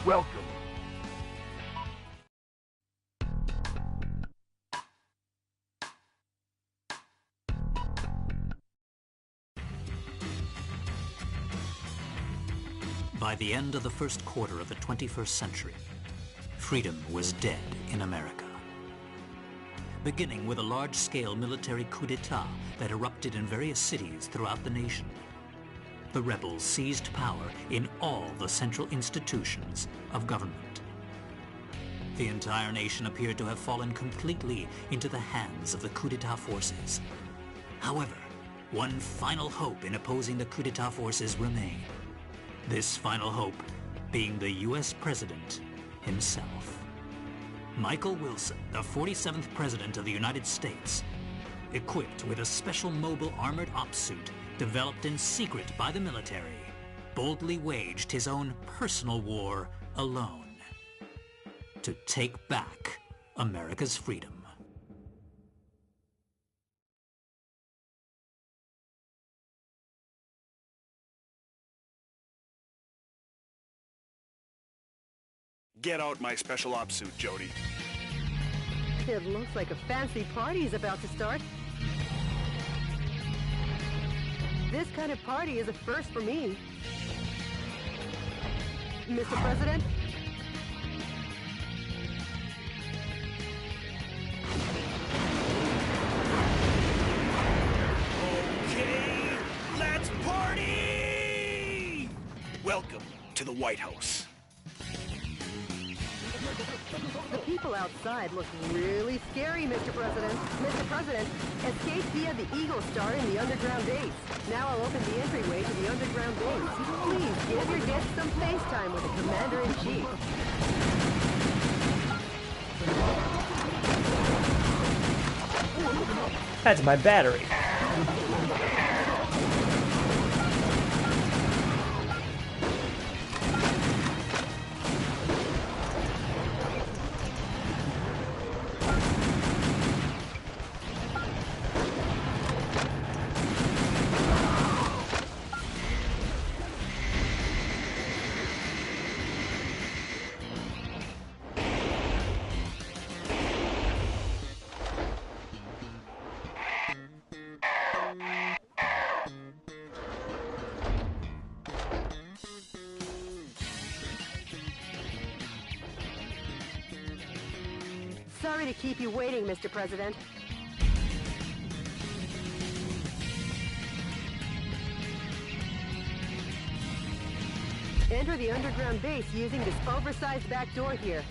Welcome. By the end of the first quarter of the 21st century, freedom was dead in America. Beginning with a large-scale military coup d'etat that erupted in various cities throughout the nation, the rebels seized power in all the central institutions of government. The entire nation appeared to have fallen completely into the hands of the coup d'etat forces. However, one final hope in opposing the coup d'etat forces remained. This final hope being the U.S. President himself. Michael Wilson, the 47th President of the United States, equipped with a special mobile armored ops suit developed in secret by the military, boldly waged his own personal war alone to take back America's freedom. Get out my special ops suit, Jody. It looks like a fancy party is about to start. This kind of party is a first for me. Mr. President? Okay, let's party! Welcome to the White House. The people outside look really scary, Mr. President. Mr. President, escape via the Eagle Star in the underground base. Now I'll open the entryway to the underground base. Please give your guests some face time with the Commander-in-Chief. That's my battery. Sorry to keep you waiting, Mr. President. Enter the underground base using this oversized back door here.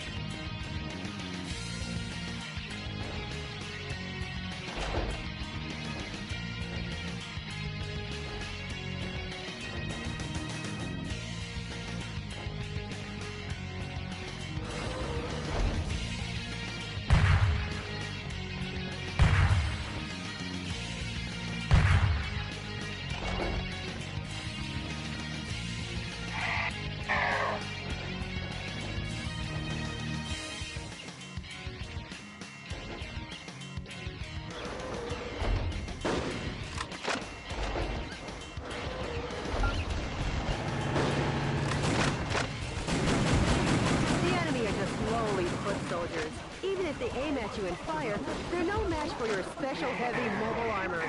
Soldiers. Even if they aim at you and fire, they're no match for your special heavy mobile armor.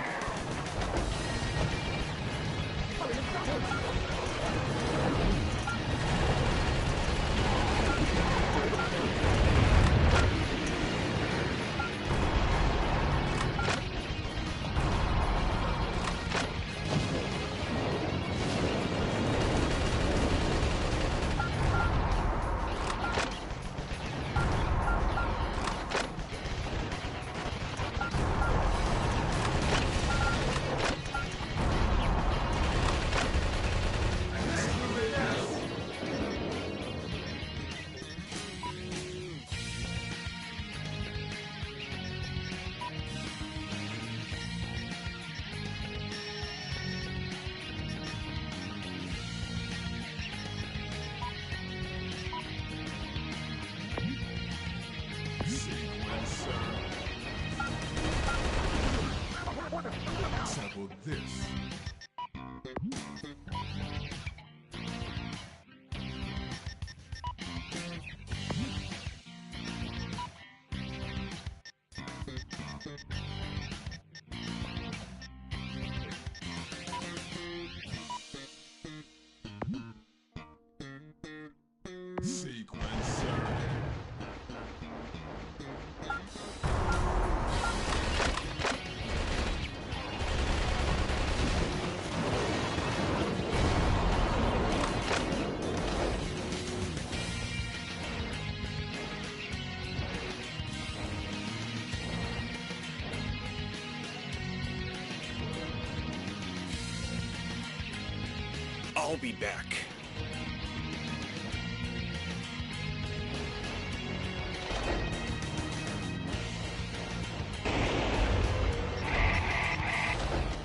I'll be back.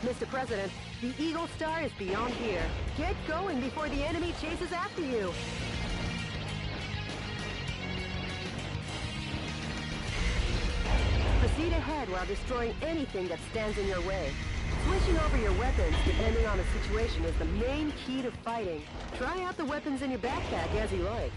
Mr. President, the Eagle Star is beyond here. Get going before the enemy chases after you. Proceed ahead while destroying anything that stands in your way. Switching over your weapons depending on the situation is the main key to fighting. Try out the weapons in your backpack as you like.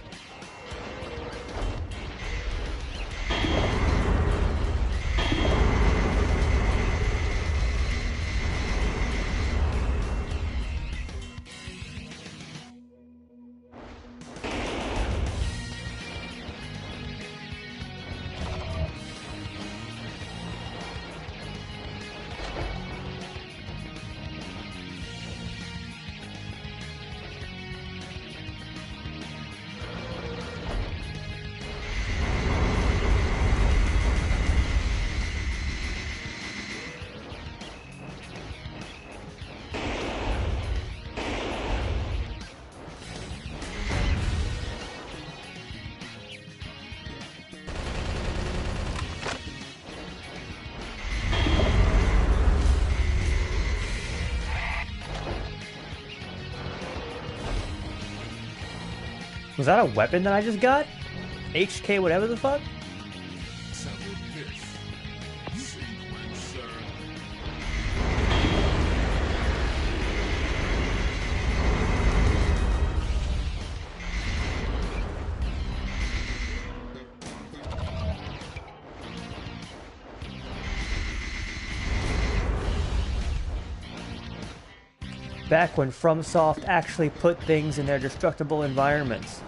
Was that a weapon that I just got? HK whatever the fuck? Back when FromSoft actually put things in their destructible environments.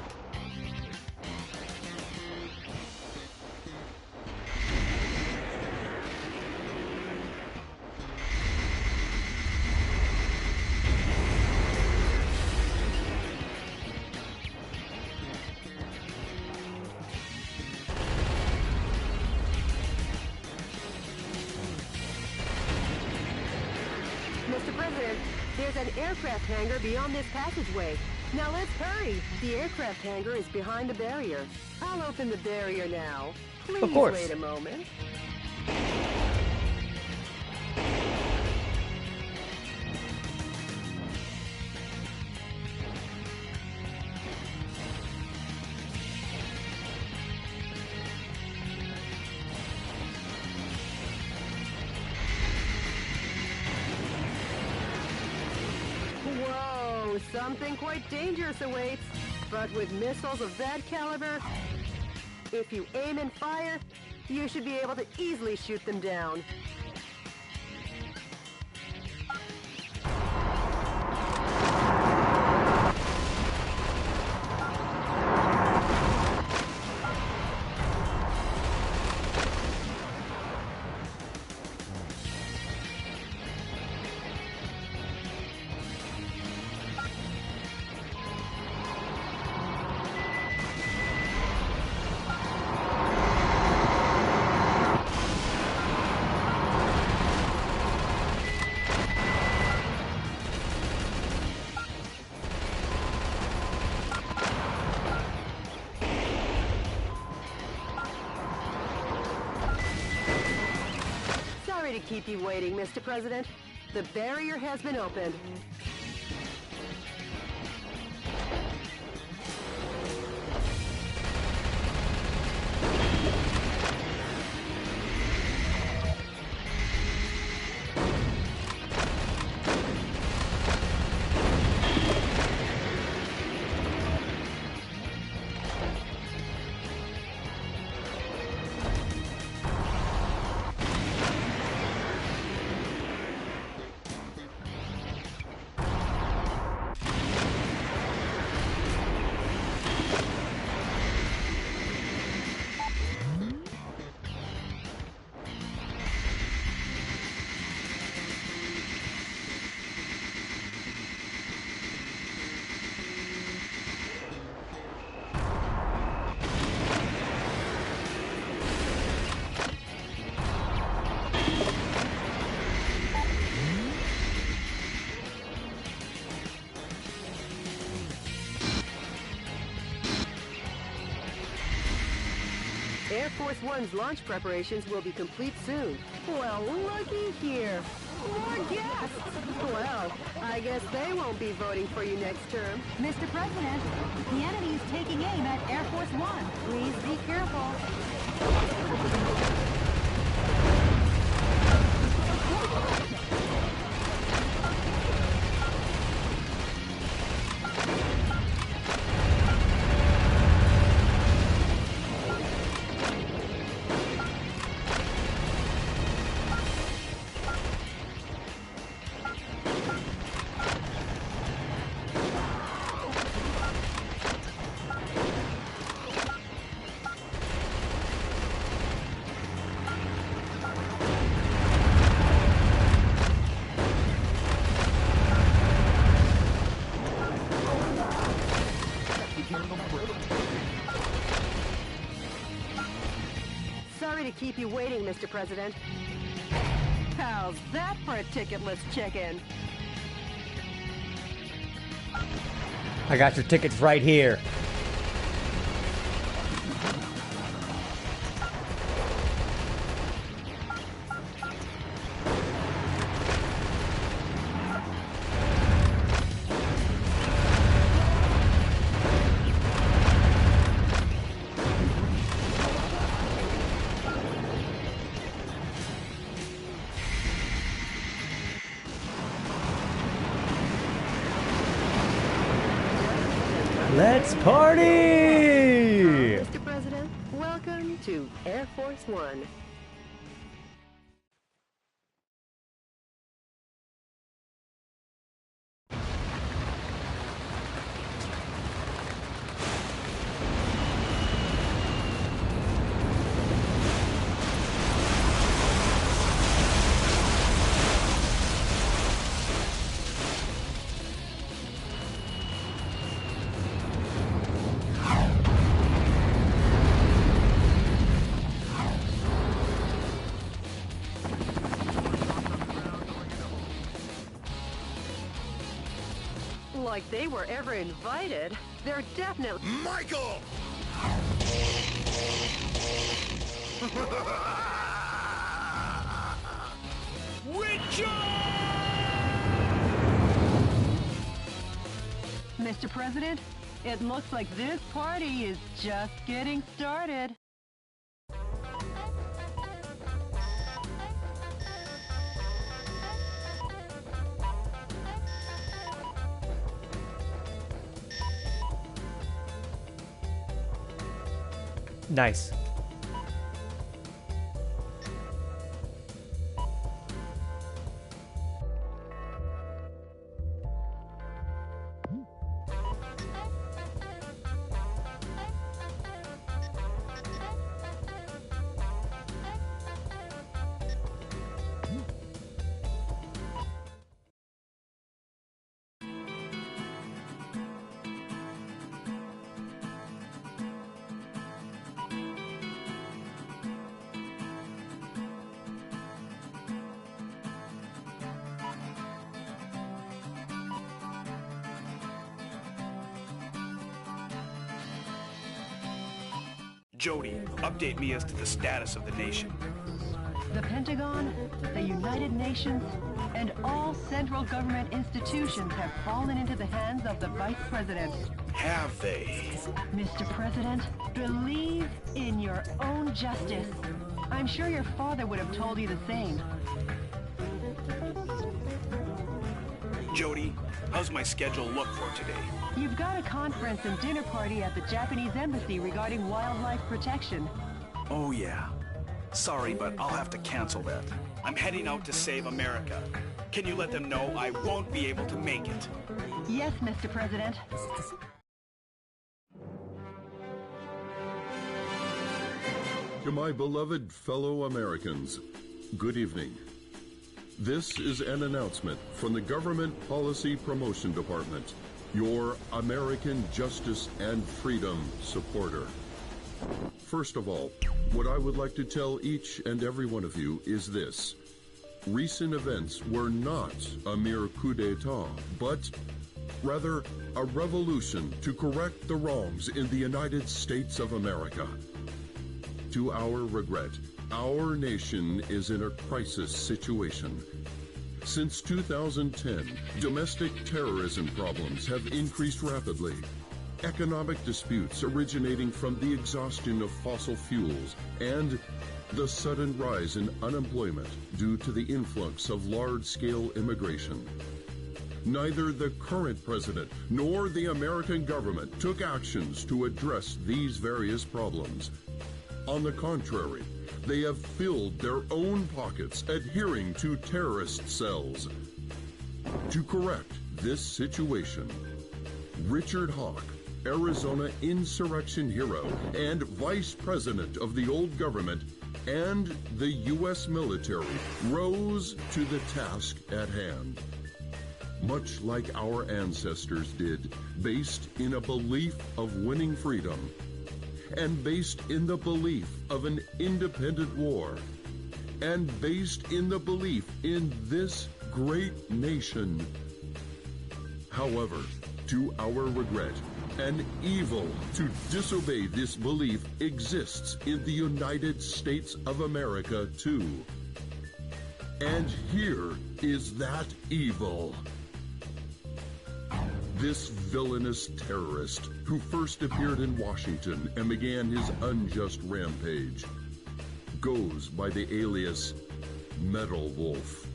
Mr. President, there's an aircraft hangar beyond this passageway. Now let's hurry. The aircraft hangar is behind the barrier. I'll open the barrier now. Please Of course. wait a moment. Whoa, something quite dangerous awaits. But with missiles of that caliber, if you aim and fire, you should be able to easily shoot them down. Sorry to keep you waiting, Mr. President. The barrier has been opened. Air Force One's launch preparations will be complete soon. Well, looky here. More guests! Well, I guess they won't be voting for you next term. Mr. President, the enemy is taking aim at Air Force One. Please be careful. Sorry to keep you waiting, Mr. President. How's that for a ticketless check-in? I got your tickets right here. Let's party! Mr. President, welcome to Air Force One. Like they were ever invited. They're definitely... Michael! Witcher! Mr. President, it looks like this party is just getting started. Nice. Jody, update me as to the status of the nation. The Pentagon, the United Nations, and all central government institutions have fallen into the hands of the Vice President. Have they? Mr. President, believe in your own justice. I'm sure your father would have told you the same. Jody, how's my schedule look for today? You've got a conference and dinner party at the Japanese embassy regarding wildlife protection. Oh yeah. Sorry, but I'll have to cancel that. I'm heading out to save America. Can you let them know I won't be able to make it? Yes, Mr. President. To my beloved fellow Americans, good evening. This is an announcement from the Government Policy Promotion Department, your American justice and freedom supporter. First of all, what I would like to tell each and every one of you is this. Recent events were not a mere coup d'etat, but rather a revolution to correct the wrongs in the United States of America. To our regret, our nation is in a crisis situation. Since 2010, domestic terrorism problems have increased rapidly. Economic disputes originating from the exhaustion of fossil fuels and the sudden rise in unemployment due to the influx of large-scale immigration. Neither the current president nor the American government took actions to address these various problems. On the contrary, they have filled their own pockets adhering to terrorist cells. To correct this situation, Richard Hawk, Arizona insurrection hero and vice president of the old government, and the U.S. military rose to the task at hand. Much like our ancestors did, based in a belief of winning freedom, and based in the belief of an independent war, and based in the belief in this great nation. However, to our regret, an evil to disobey this belief exists in the United States of America too. And here is that evil. This villainous terrorist who first appeared in Washington and began his unjust rampage goes by the alias Metal Wolf.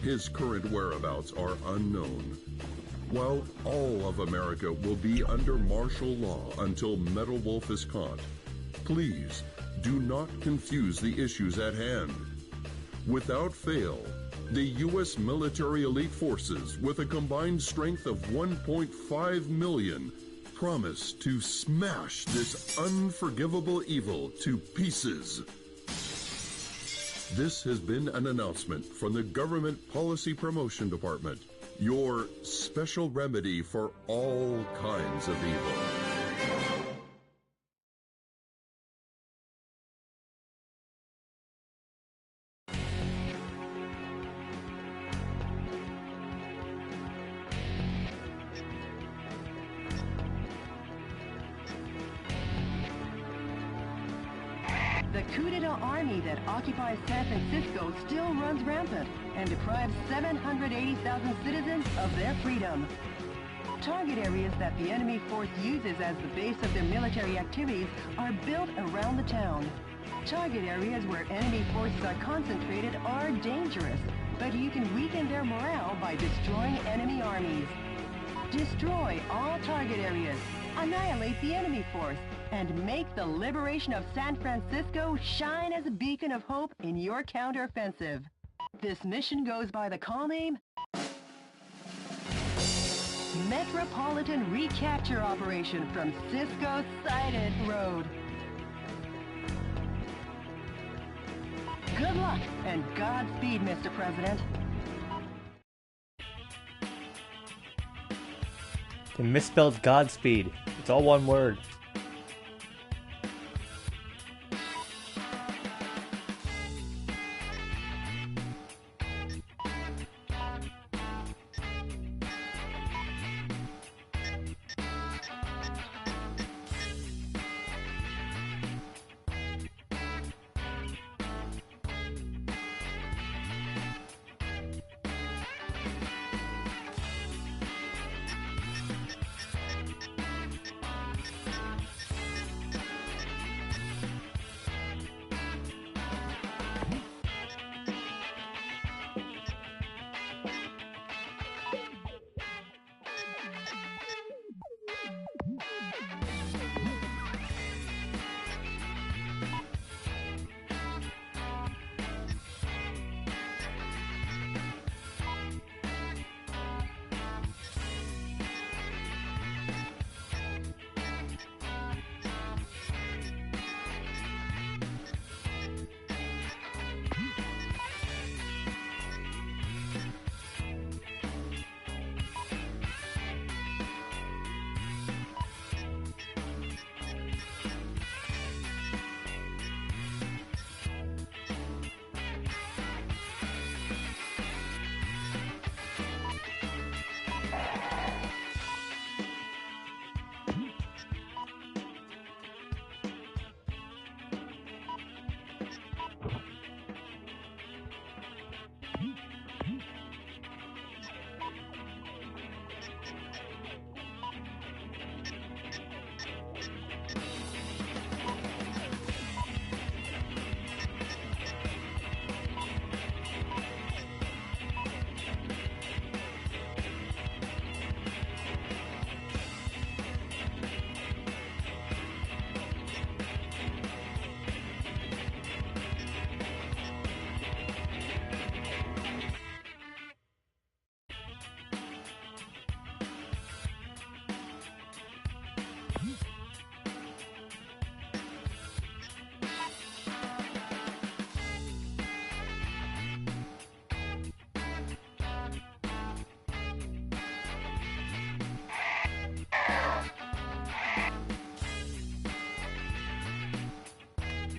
His current whereabouts are unknown. While all of America will be under martial law until Metal Wolf is caught, please do not confuse the issues at hand. Without fail, the U.S. military elite forces, with a combined strength of 1.5 million, promise to smash this unforgivable evil to pieces. This has been an announcement from the Government Policy Promotion Department, your special remedy for all kinds of evil. The coup d'etat army that occupies San Francisco still runs rampant and deprives 780,000 citizens of their freedom. Target areas that the enemy force uses as the base of their military activities are built around the town. Target areas where enemy forces are concentrated are dangerous, but you can weaken their morale by destroying enemy armies. Destroy all target areas, annihilate the enemy force, and make the liberation of San Francisco shine as a beacon of hope in your counteroffensive. This mission goes by the call name Metropolitan Recapture Operation from Cisco Sighted Road. Good luck and Godspeed, Mr. President. They misspelled Godspeed. It's all one word.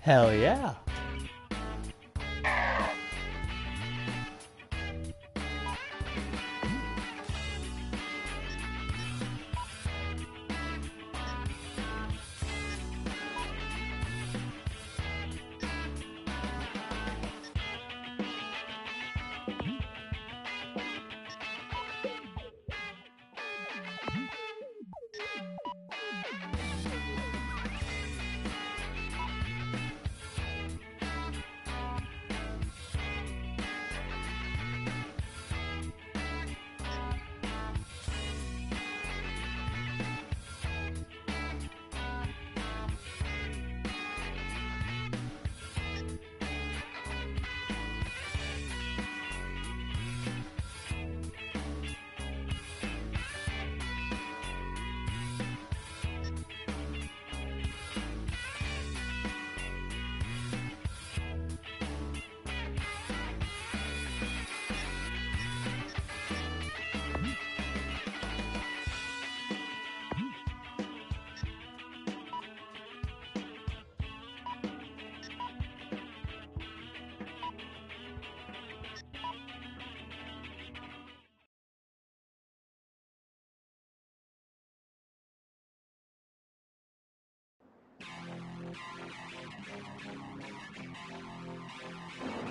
Hell yeah.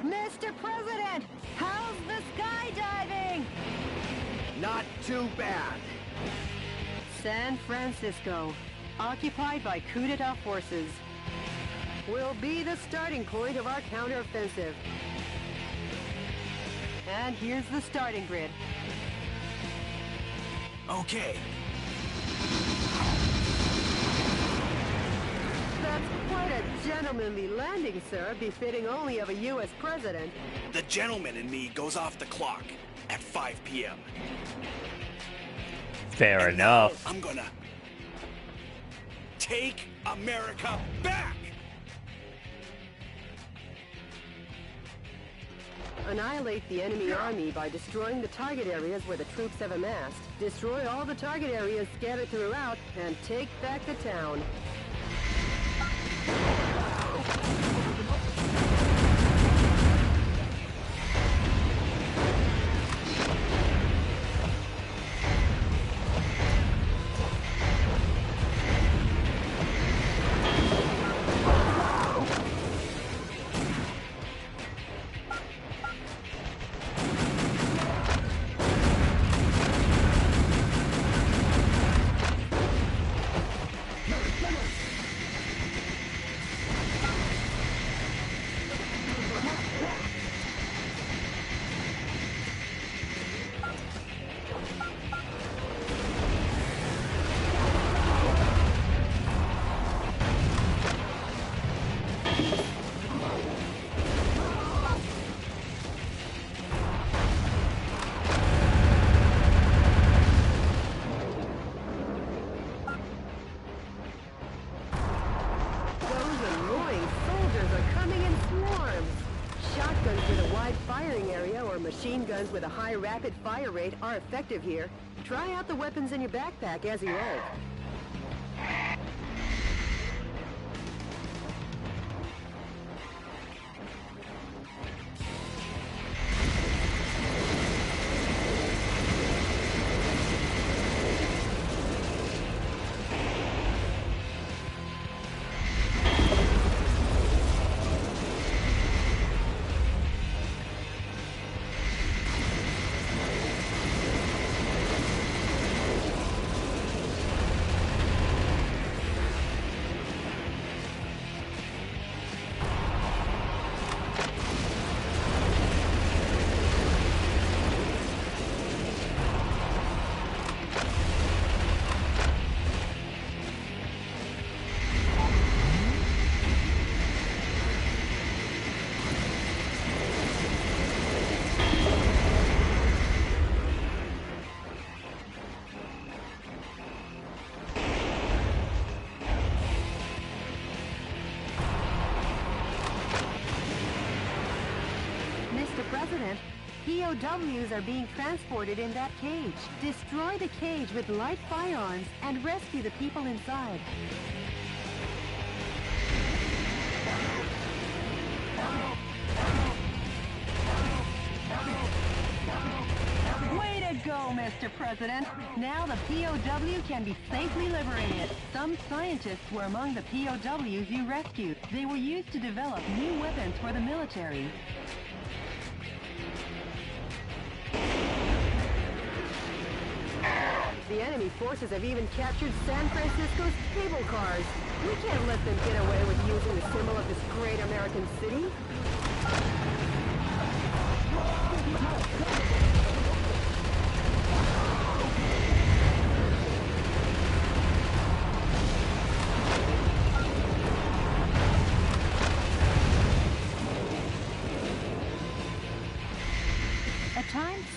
Mr. President, how's the skydiving? Not too bad. San Francisco, occupied by coup d'etat forces, will be the starting point of our counteroffensive. And here's the starting grid. Okay. That's quite a gentlemanly landing, sir, befitting only of a U.S. president. The gentleman in me goes off the clock at 5 p.m. Fair And now enough. I'm gonna take America back! Annihilate the enemy army by destroying the target areas where the troops have amassed. Destroy all the target areas scattered throughout, and take back the town. Machine guns with a high rapid fire rate are effective here. Try out the weapons in your backpack as you like. President, POWs are being transported in that cage. Destroy the cage with light firearms and rescue the people inside. Way to go, Mr. President. Now the POW can be safely liberated. Some scientists were among the POWs you rescued. They were used to develop new weapons for the military. The enemy forces have even captured San Francisco's cable cars. We can't let them get away with using the symbol of this great American city.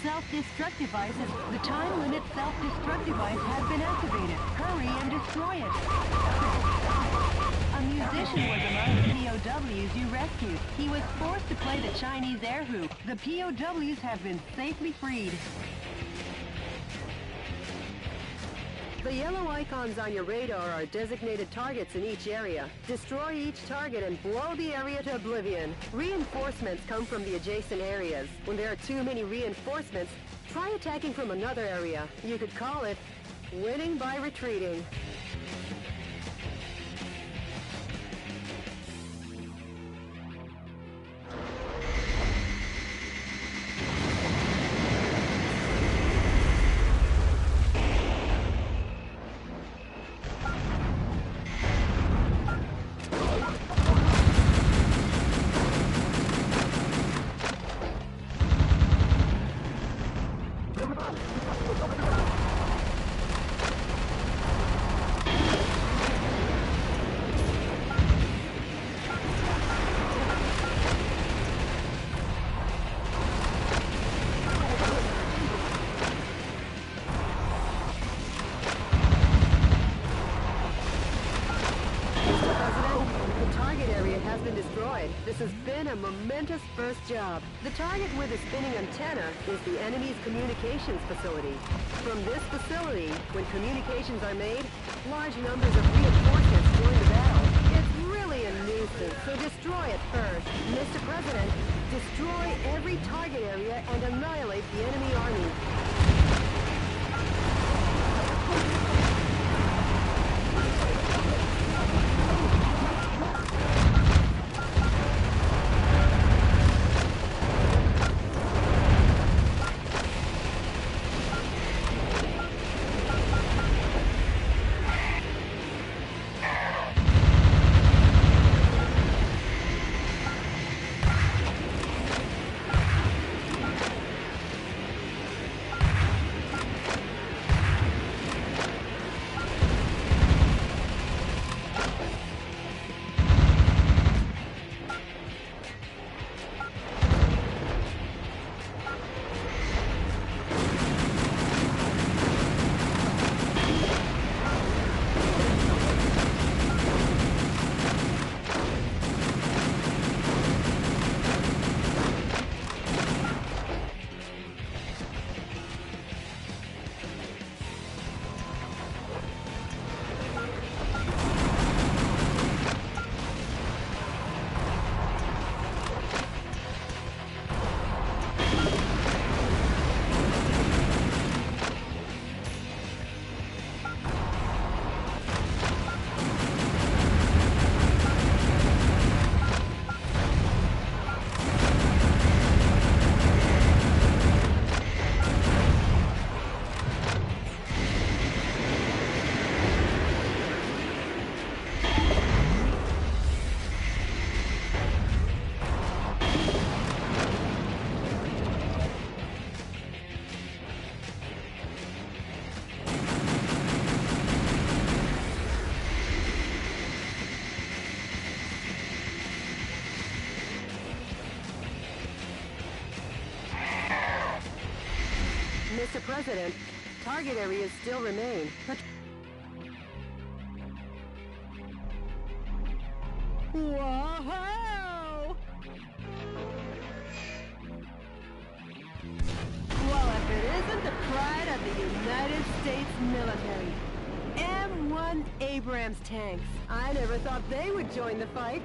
Self-destruct devices. The time limit self-destruct device has been activated. Hurry and destroy it. A musician was among the POWs you rescued. He was forced to play the Chinese air hoop. The POWs have been safely freed. The yellow icons on your radar are designated targets in each area. Destroy each target and blow the area to oblivion. Reinforcements come from the adjacent areas. When there are too many reinforcements, try attacking from another area. You could call it winning by retreating. This has been a momentous first job. The target with the spinning antenna is the enemy's communications facility. From this facility, when communications are made, large numbers of reinforcements join the battle. It's really a nuisance, so destroy it first. Mr. President, destroy every target area and annihilate the enemy army. Mr. President, target areas still remain, but... Whoa! Well, if it isn't the pride of the United States military. M1 Abrams tanks. I never thought they would join the fight.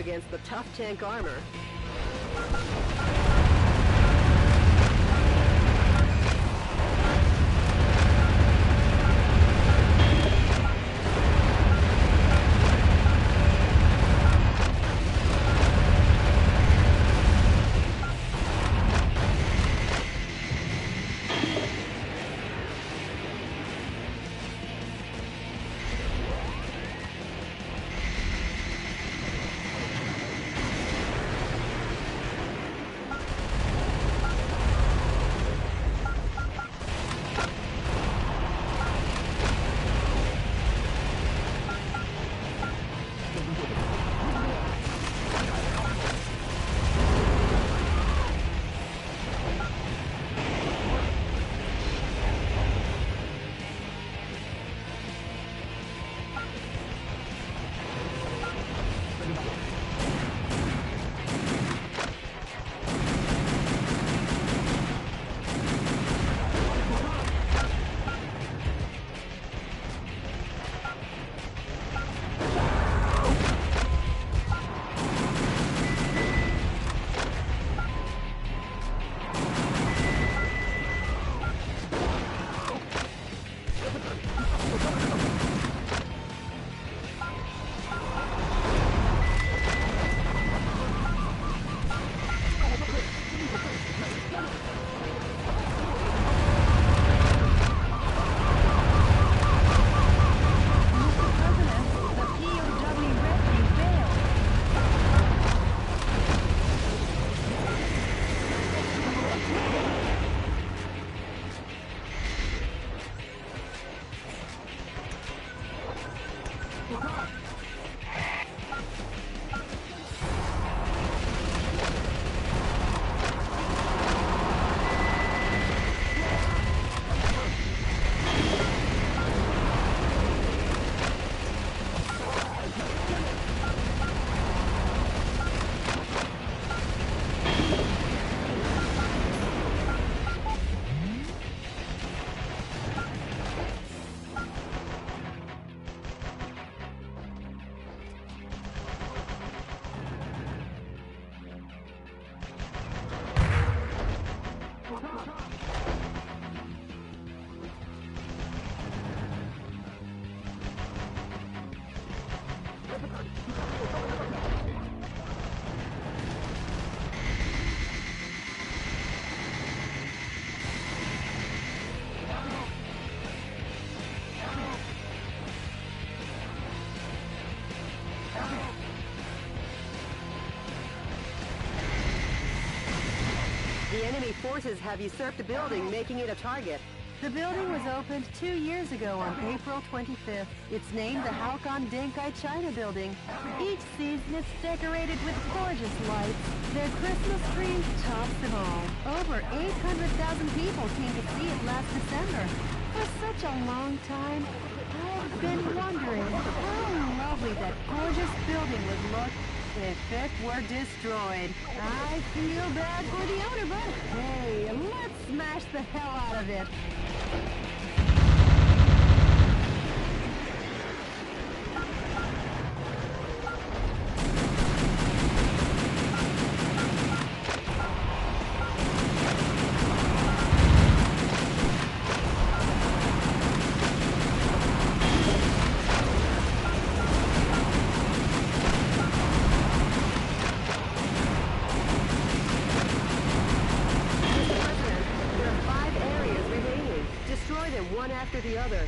against the tough tank armor. The enemy forces have usurped the building, making it a target. The building was opened 2 years ago on April 25th. It's named the Halcon Denkai China Building. Each season it's decorated with gorgeous lights. Their Christmas tree tops them all. Over 800,000 people came to see it last December. For such a long time, I've been wondering how lovely that gorgeous building would look if it were destroyed. I feel bad for the owner, but hey, let's smash the hell out of it. One after the other.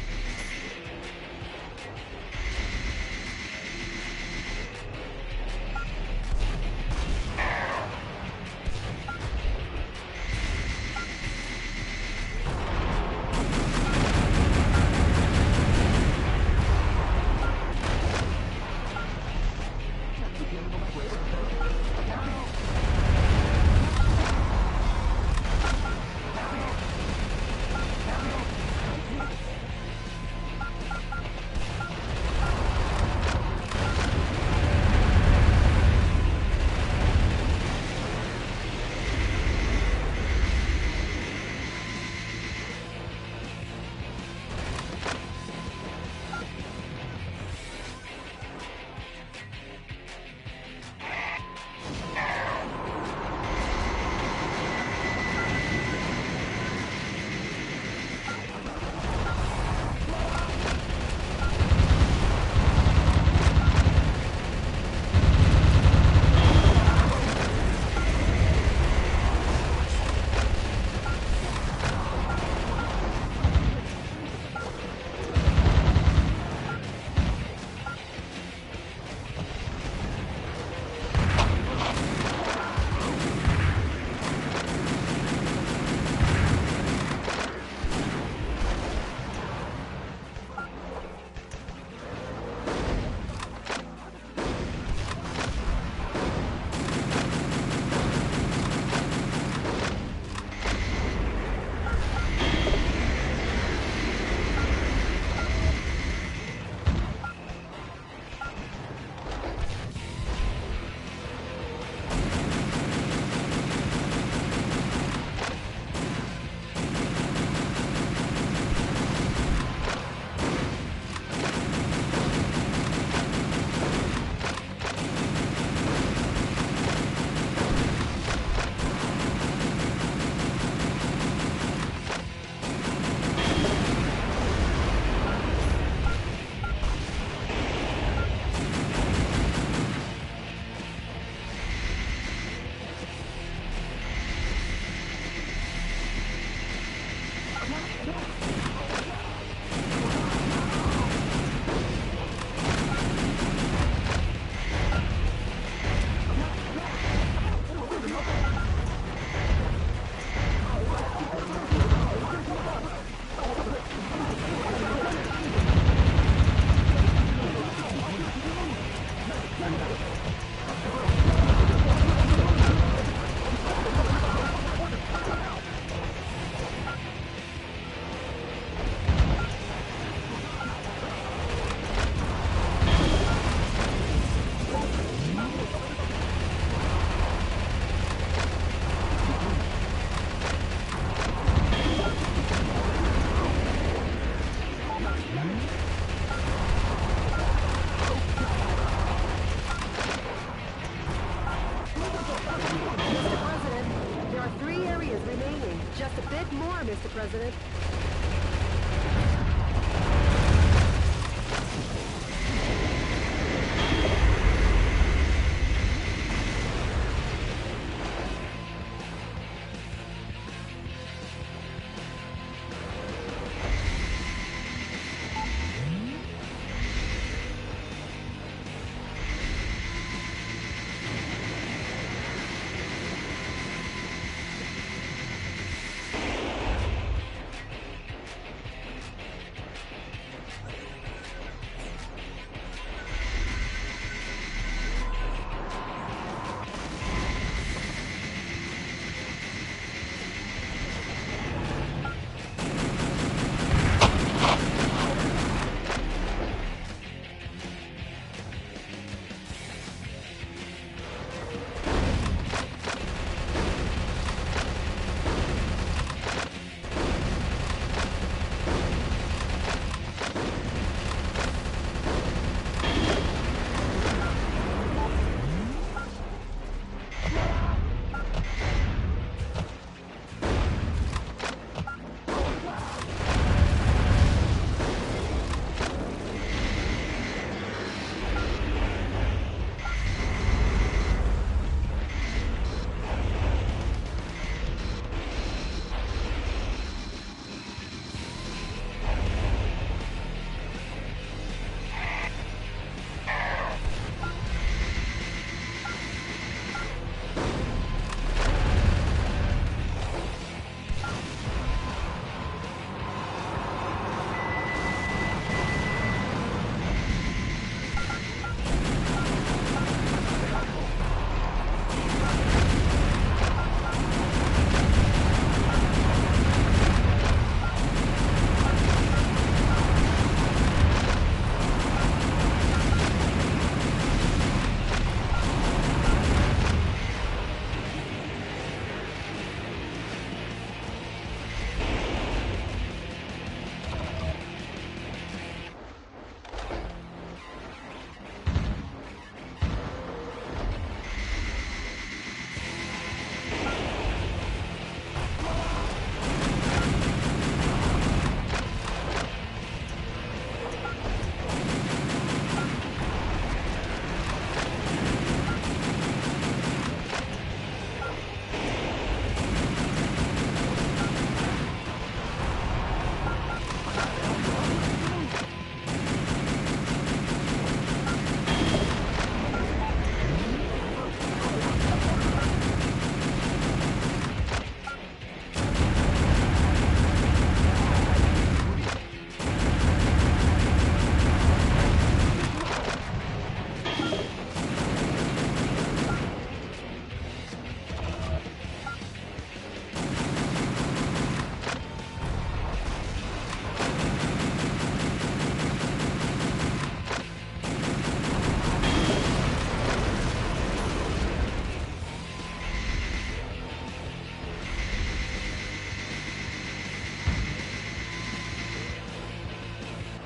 more, Mr. President.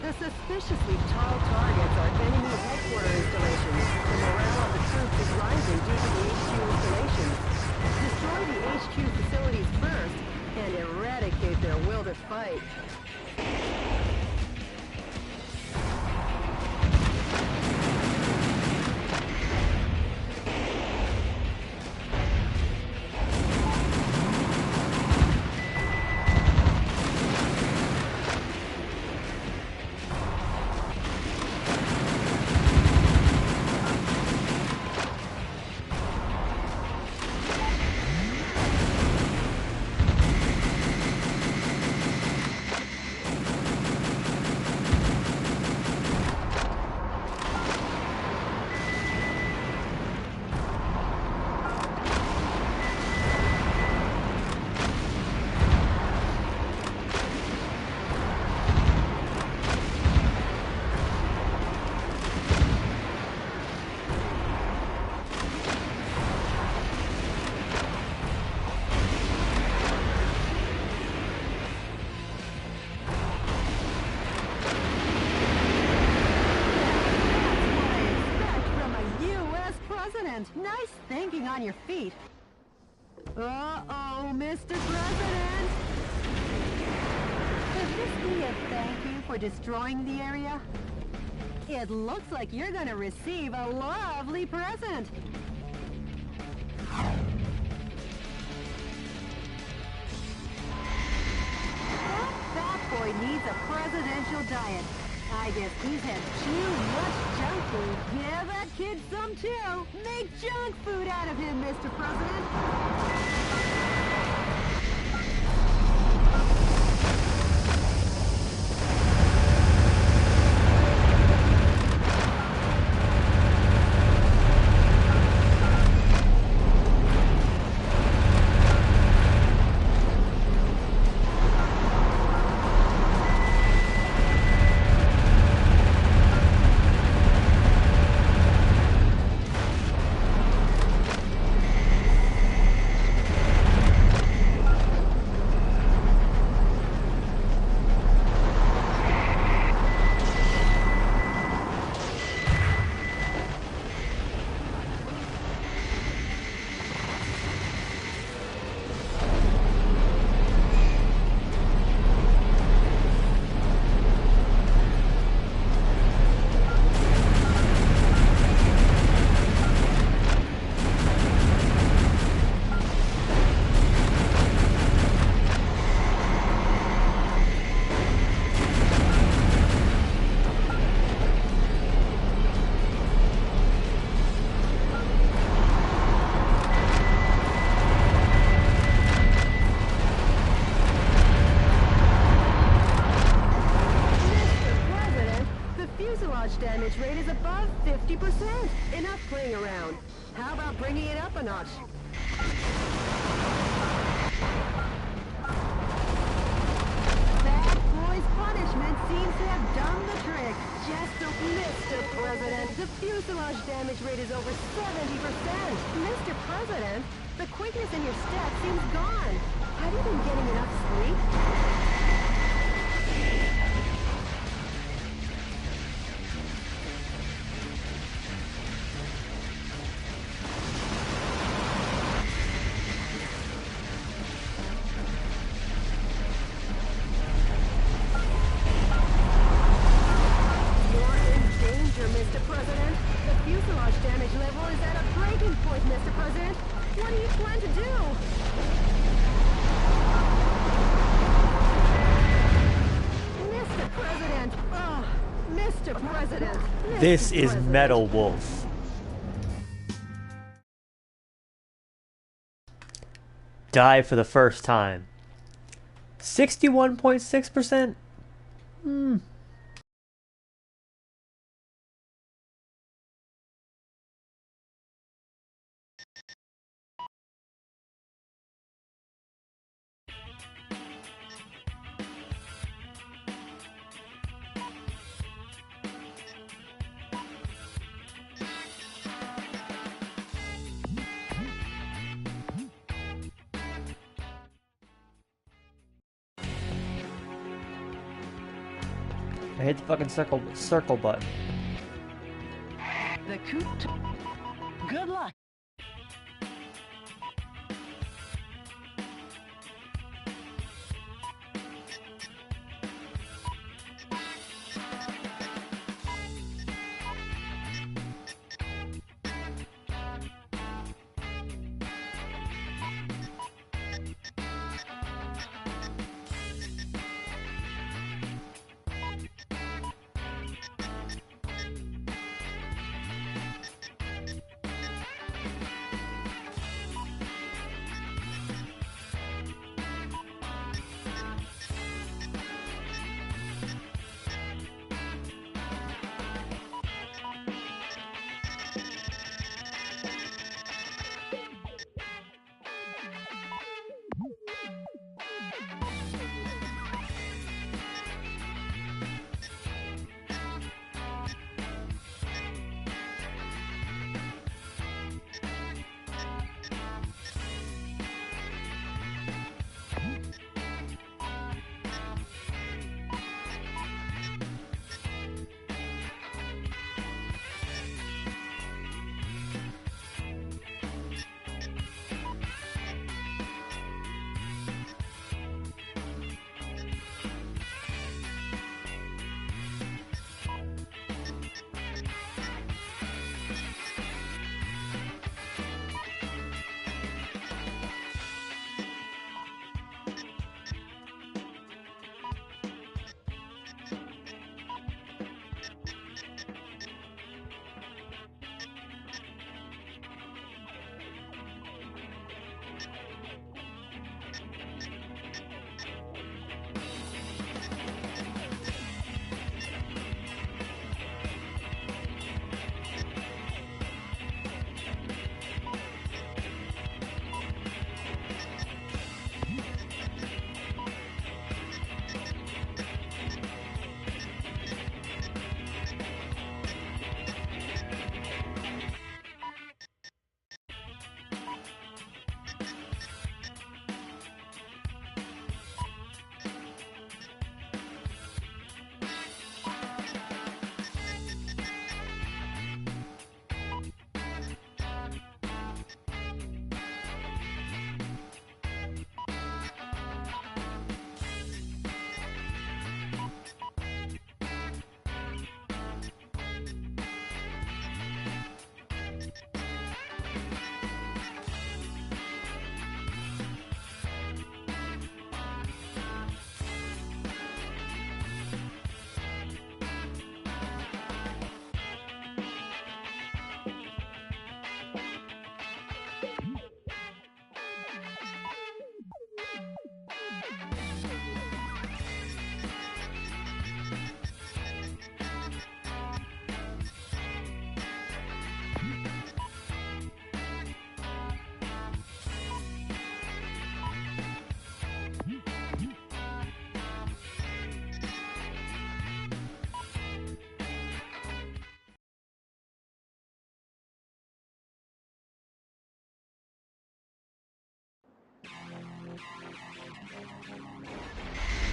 The suspiciously tall targets are enemy headquarter installations. The morale of the troops is rising due to the HQ installations. Destroy the HQ facilities first and eradicate their will to fight. Nice thinking on your feet. Uh-oh, Mr. President! this be a thank you for destroying the area? It looks like you're gonna receive a lovely present. That fat boy needs a presidential diet. I guess he's had too much junk food. Give that kid some too. Make junk food out of him, Mr. President. Damage rate is above 50%. Enough playing around. How about bringing it up a notch? That boy's punishment seems to have done the trick. Just a Mr. President, the fuselage damage rate is over 70%. Mr. President, the quickness in your step seems gone. Have you been getting enough sleep? Mr. President, the fuselage damage level is at a breaking point, Mr. President. What do you plan to do? Mr. President! Oh, Mr. President! This is Metal Wolf. Die for the first time. 61.6%? I hit the fucking circle button. The coup. Good luck.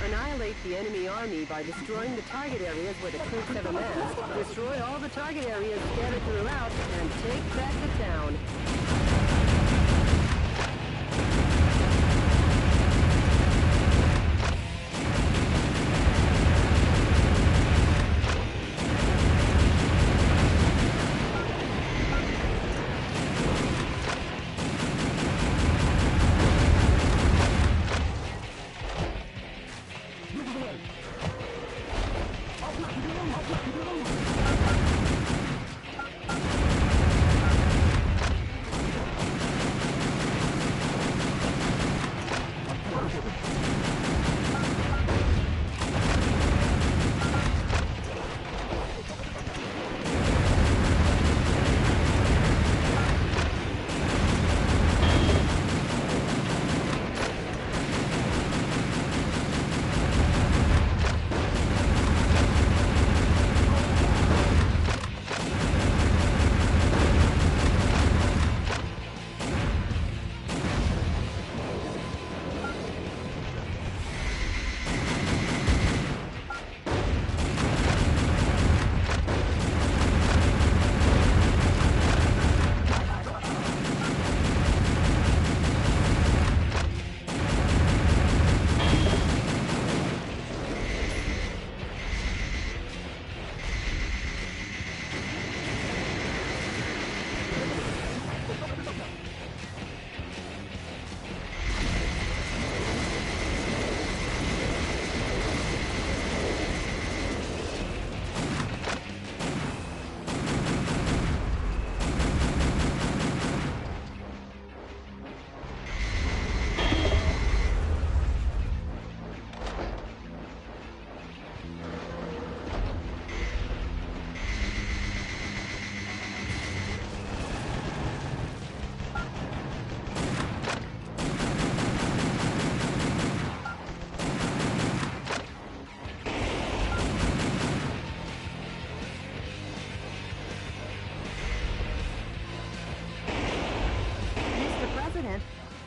Annihilate the enemy army by destroying the target areas where the troops have amassed. Destroy all the target areas scattered throughout, and take back the town.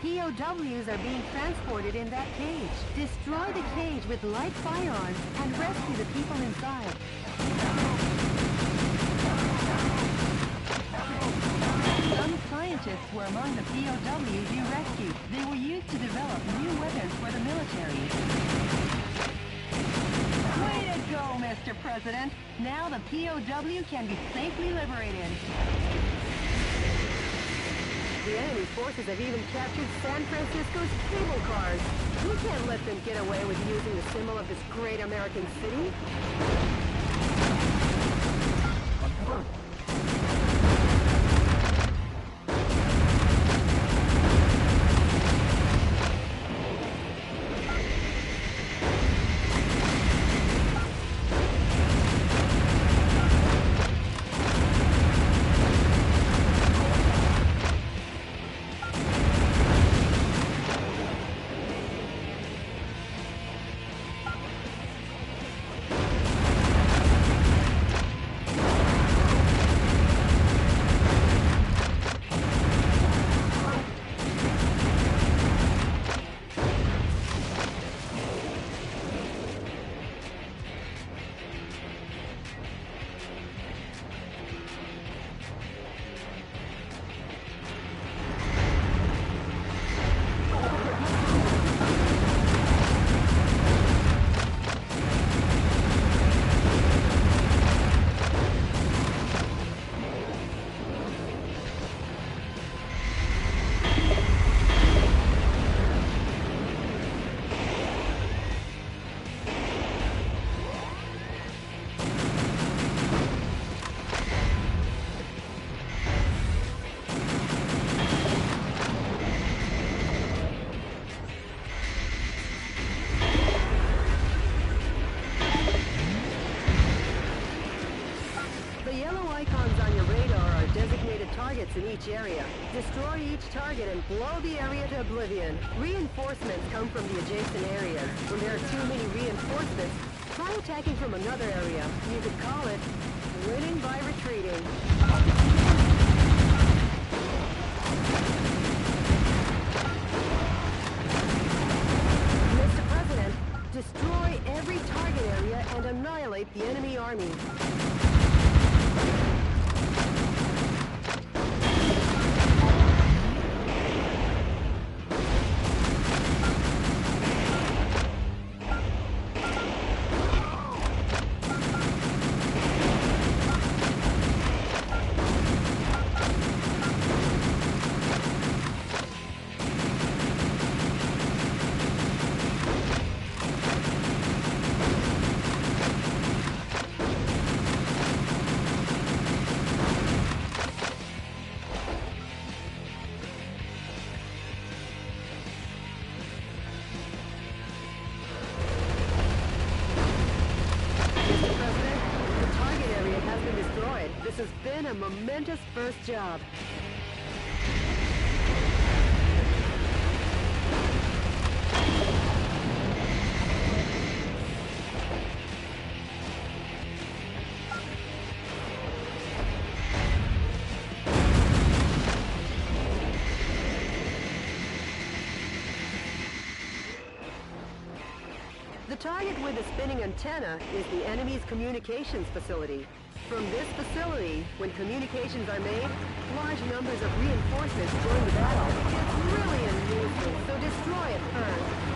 POWs are being transported in that cage. Destroy the cage with light firearms and rescue the people inside. Some scientists were among the POWs you rescued. They were used to develop new weapons for the military. Way to go, Mr. President! Now the POW can be safely liberated. The enemy forces have even captured San Francisco's cable cars. We can't let them get away with using the symbol of this great American city. targets in each area. Destroy each target and blow the area to oblivion. Reinforcements come from the adjacent areas. When there are too many reinforcements, try attacking from another area. You could call it winning by retreating. Mr. President, destroy every target area and annihilate the enemy army. This has been a momentous first job. The target with the spinning antenna is the enemy's communications facility. From this facility, when communications are made, large numbers of reinforcements join the battle. It's really a nuisance, so destroy it first.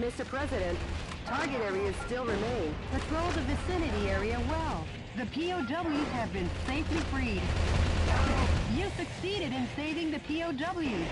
Mr. President, target areas still remain. Patrol the vicinity area well. The POWs have been safely freed. You succeeded in saving the POWs.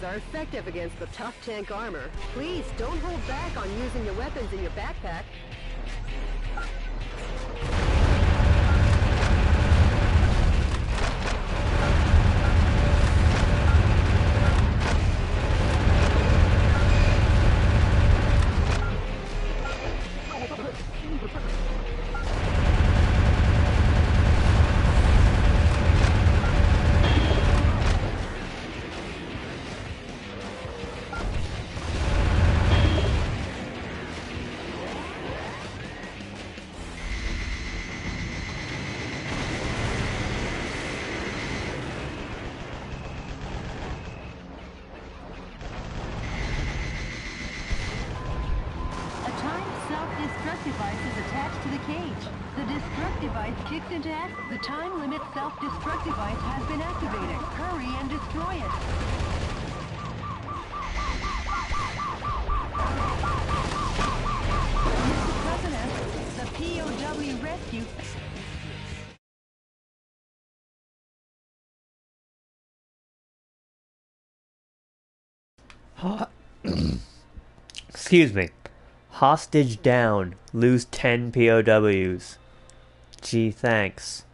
cameras are effective against the tough tank armor. Please don't hold back on using the weapons in your backpack. device is attached to the cage. The destruct device kicks into action. The time limit self-destruct device has been activated. Hurry and destroy it. Mr. President, the POW rescue... Excuse me. Hostage down. Lose 10 POWs. Gee, thanks.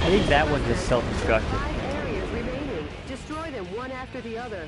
I think that one just self-destructed. 5 areas remaining. Destroy them one after the other.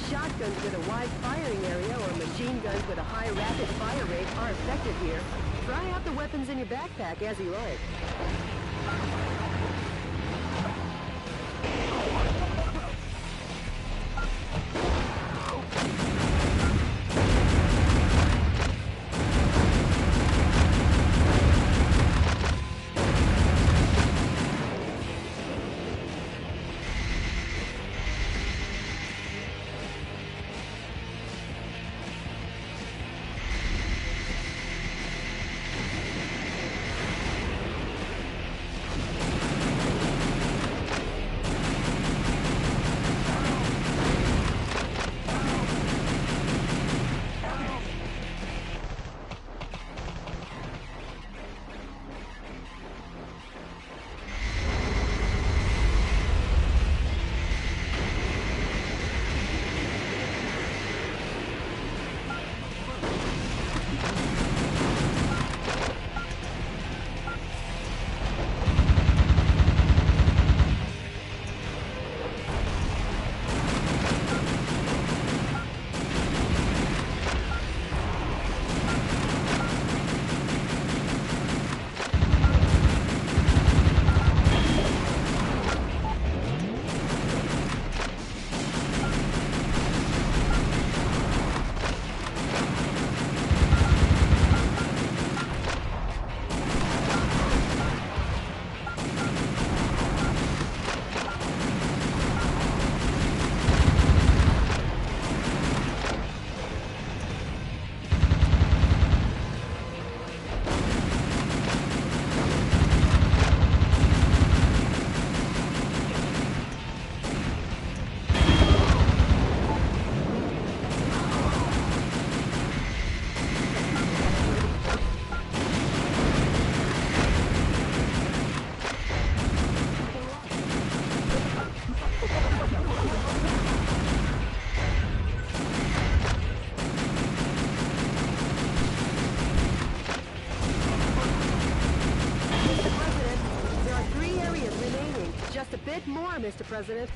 Shotguns with a wide firing area or machine guns with a high rapid fire rate are effective here. Try out the weapons in your backpack as you like. bit more, Mr. President.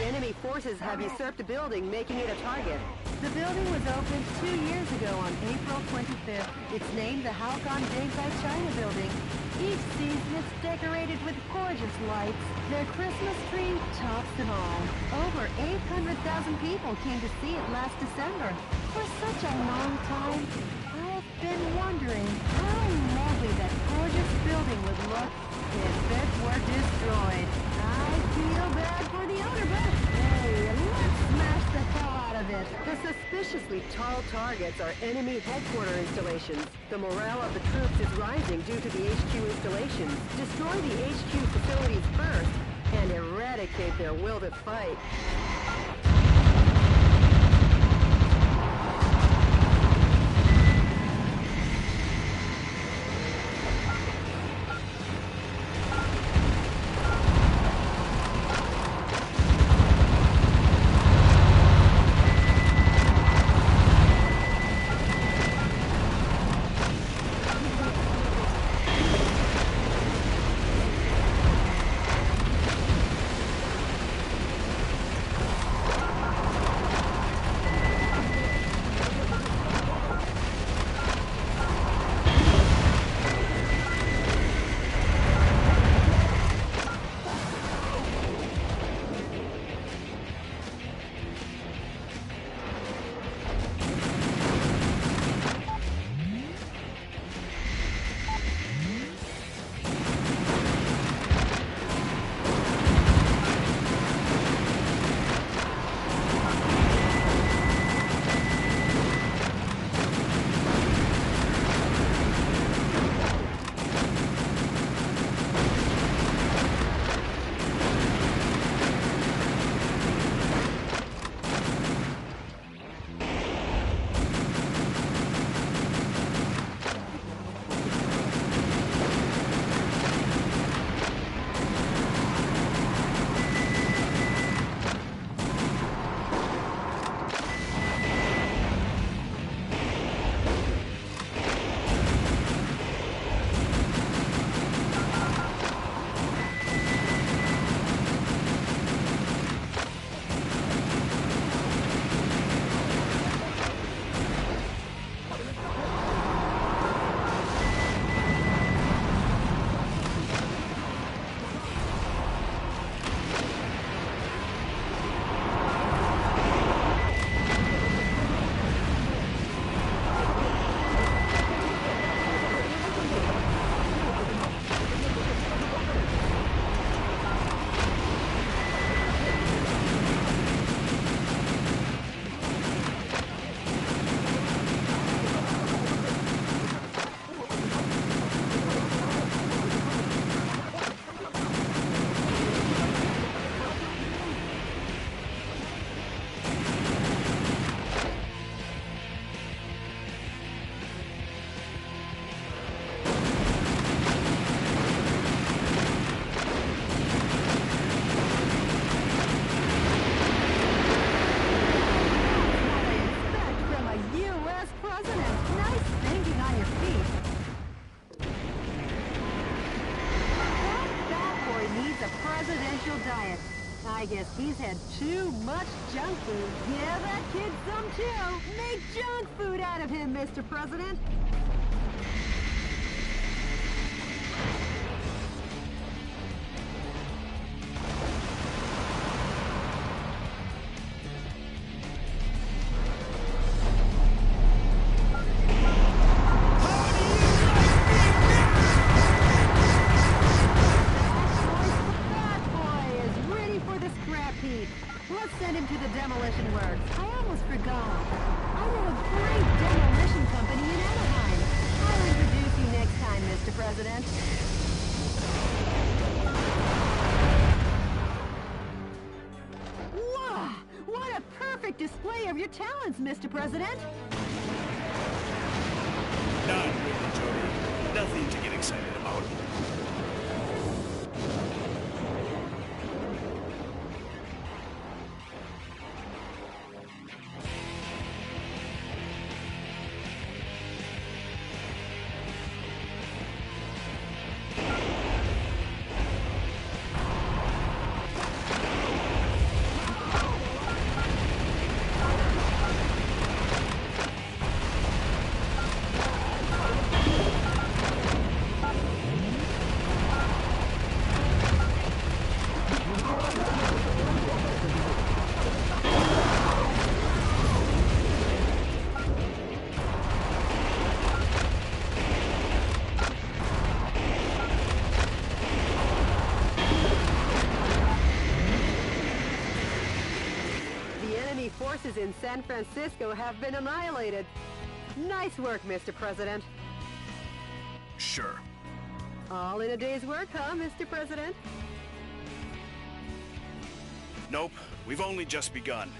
Enemy forces have usurped the building, making it a target. The building was opened 2 years ago on April 25th. It's named the Halcon Dinkai China Building. Each season it's decorated with gorgeous lights. Their Christmas tree tops them all. Over 800,000 people came to see it last December. For such a long time, I've been wondering how lovely that gorgeous building would look if it were destroyed. I feel bad for the owner, but hey, let's smash the hell out of it. The suspiciously tall targets are enemy headquarter installations. The morale of the troops is rising due to the HQ installations. Destroy the HQ facilities first and eradicate their will to fight. I guess he's had too much junk food. Yeah, that kid's some too. Make junk food out of him, Mr. President. Let's send him to the demolition works. I almost forgot. I know a great demolition company in Anaheim. I'll introduce you next time, Mr. President. Wow! What a perfect display of your talents, Mr. President! None, really, Jody. Nothing to get excited about. Forces in San Francisco have been annihilated. Nice work, Mr. President. Sure. All in a day's work, huh, Mr. President? Nope, we've only just begun.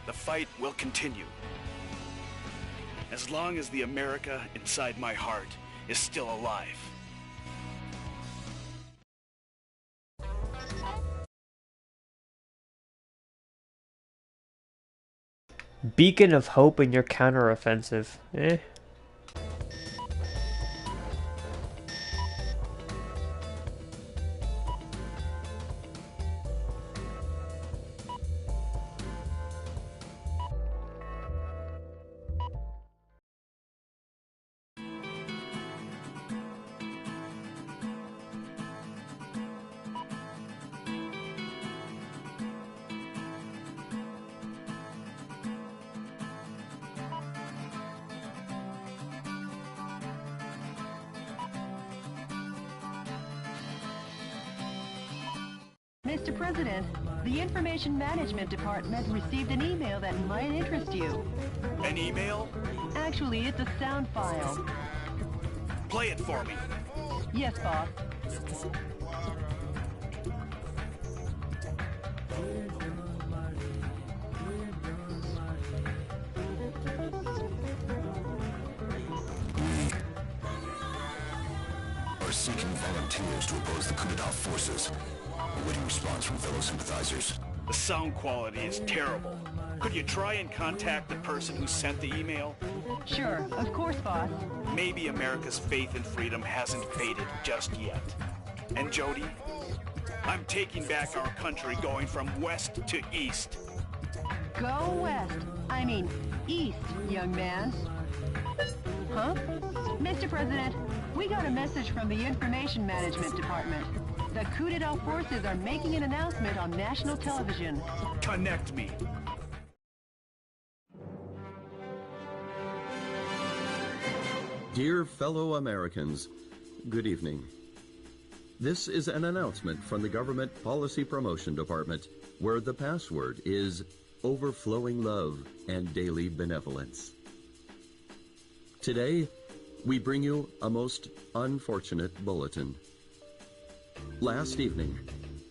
The fight will continue. As long as the America inside my heart is still alive. Beacon of hope in your counteroffensive. Eh? Mr. President, the Information Management Department received an email that might interest you. An email? Actually, it's a sound file. Play it for me. Yes, boss. Are seeking volunteers to oppose the coup d'etat forces. Awaiting response from fellow sympathizers. The sound quality is terrible. Could you try and contact the person who sent the email? Sure, of course, boss. Maybe America's faith in freedom hasn't faded just yet. And Jody, I'm taking back our country, going from west to east. Go west. I mean, east, young man. Huh? Mr. President, we got a message from the Information Management Department. The coup d'etat forces are making an announcement on national television. Connect me. Dear fellow Americans, good evening. This is an announcement from the Government Policy Promotion Department, where the password is overflowing love and daily benevolence. Today, we bring you a most unfortunate bulletin. Last evening,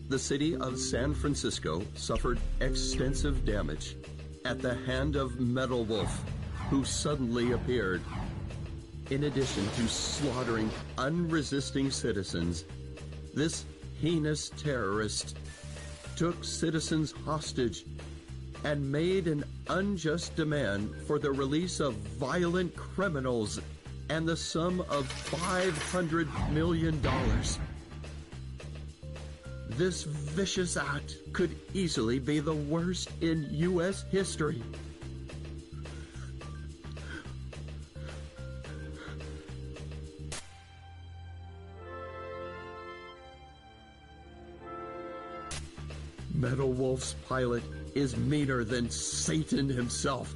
the city of San Francisco suffered extensive damage at the hand of Metal Wolf, who suddenly appeared. In addition to slaughtering unresisting citizens, this heinous terrorist took citizens hostage and made an unjust demand for the release of violent criminals and the sum of $500 million. This vicious act could easily be the worst in U.S. history. Metal Wolf's pilot is meaner than Satan himself.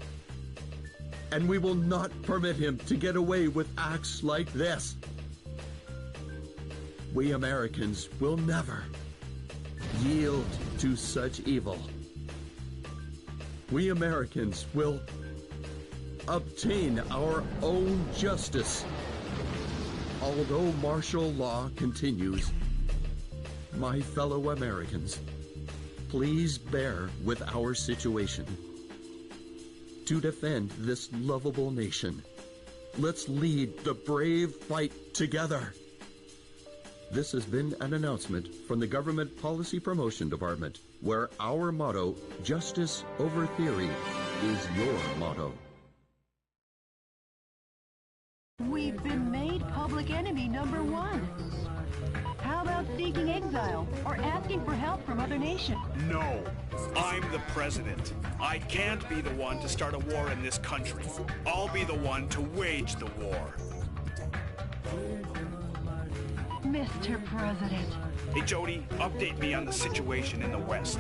And we will not permit him to get away with acts like this. We Americans will never yield to such evil. We Americans will obtain our own justice. Although martial law continues, my fellow Americans, please bear with our situation. To defend this lovable nation, let's lead the brave fight together. This has been an announcement from the Government Policy Promotion Department, where our motto, justice over theory, is your motto. We've been made public enemy #1. How about seeking exile or asking for help from other nations? No, I'm the president. I can't be the one to start a war in this country. I'll be the one to wage the war. Mr. President. Hey, Jody, update me on the situation in the West.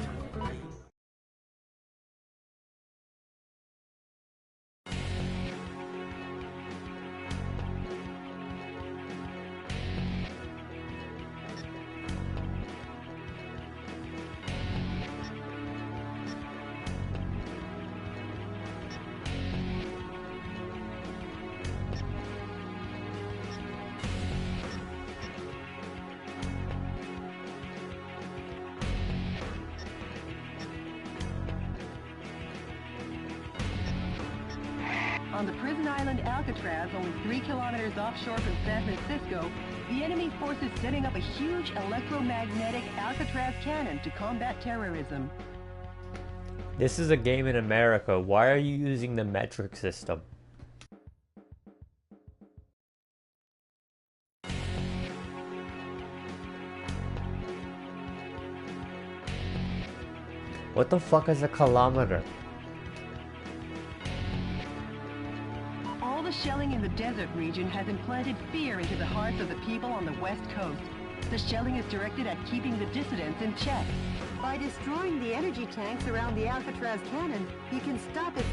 On the prison island Alcatraz, only 3 kilometers offshore from San Francisco, the enemy force is setting up a huge electromagnetic Alcatraz cannon to combat terrorism. This is a game in America. Why are you using the metric system? What the fuck is a kilometer? All the shelling in the desert region has implanted fear into the hearts of the people on the West Coast. The shelling is directed at keeping the dissidents in check. By destroying the energy tanks around the Alcatraz cannon, you can stop its